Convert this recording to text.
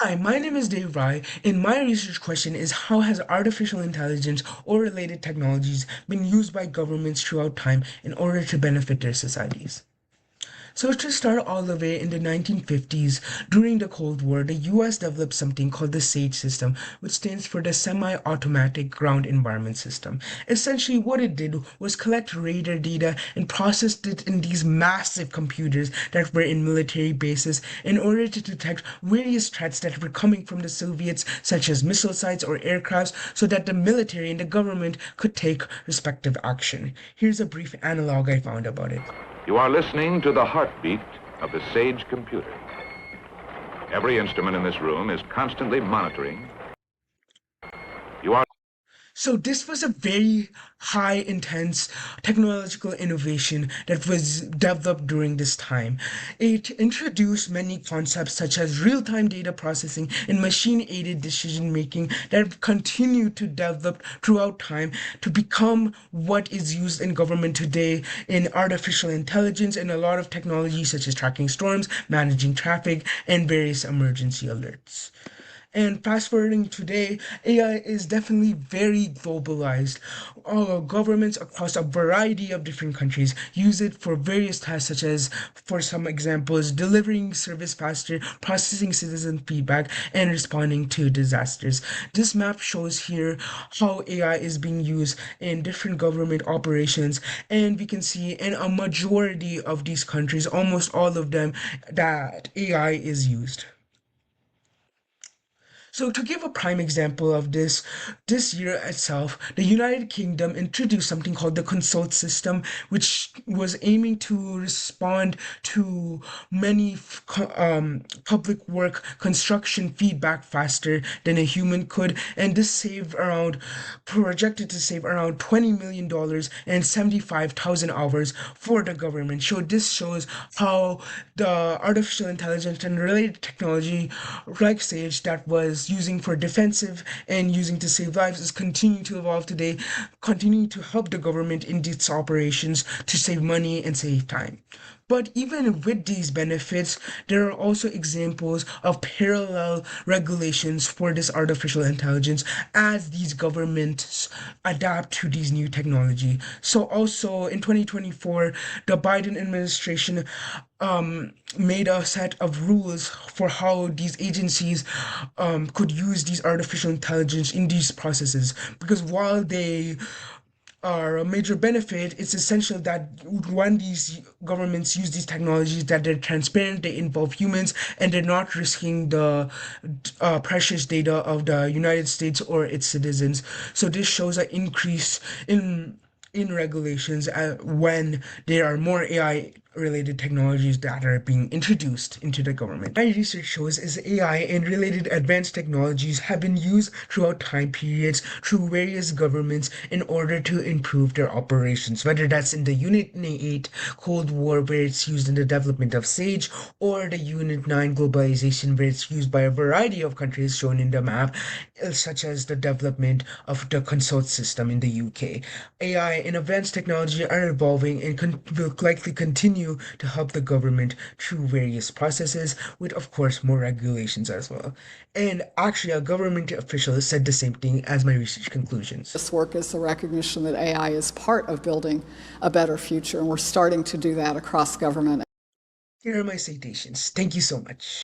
Hi, my name is Dave Rai, and my research question is how has artificial intelligence or related technologies been used by governments throughout time in order to benefit their societies? So to start all the way in the 1950s, during the Cold War, the US developed something called the SAGE system, which stands for the Semi-Automatic Ground Environment System. Essentially, what it did was collect radar data and processed it in these massive computers that were in military bases in order to detect various threats that were coming from the Soviets, such as missile sites or aircrafts, so that the military and the government could take respective action. Here's a brief analog I found about it. You are listening to the heartbeat of the Sage computer. Every instrument in this room is constantly monitoring. You are So this was a very high intense technological innovation that was developed during this time. It introduced many concepts such as real-time data processing and machine-aided decision making that continue to develop throughout time to become what is used in government today in artificial intelligence and a lot of technology such as tracking storms, managing traffic, and various emergency alerts. And fast forwarding today, AI is definitely very globalized. Governments across a variety of different countries use it for various tasks, such as, for some examples, delivering service faster, processing citizen feedback, and responding to disasters. This map shows here how AI is being used in different government operations, and we can see in a majority of these countries, almost all of them, that AI is used. So to give a prime example of this year itself, the United Kingdom introduced something called the consult system, which was aiming to respond to many public work construction feedback faster than a human could, and this projected to save around $20 million and 75,000 hours for the government. So this shows how the artificial intelligence and related technology like Sage that was using for defensive and using to save lives is continuing to evolve today, continuing to help the government in its operations to save money and save time. But even with these benefits, there are also examples of parallel regulations for this artificial intelligence as these governments adapt to these new technology. So also in 2024, the Biden administration made a set of rules for how these agencies could use these artificial intelligence in these processes. Because while they are a major benefit, it's essential that when these governments use these technologies, that they're transparent, they involve humans, and they're not risking the precious data of the United States or its citizens. So this shows an increase in regulations when there are more AI related technologies that are being introduced into the government. My research shows is AI and related advanced technologies have been used throughout time periods through various governments in order to improve their operations, whether that's in the Unit 8 Cold War where it's used in the development of SAGE, or the Unit 9 globalization where it's used by a variety of countries shown in the map, such as the development of the consult system in the UK. AI and advanced technology are evolving and will likely continue to help the government through various processes, with of course more regulations as well. And actually, a government official said the same thing as my research conclusions. This work is the recognition that AI is part of building a better future, and we're starting to do that across government. Here are my citations. Thank you so much.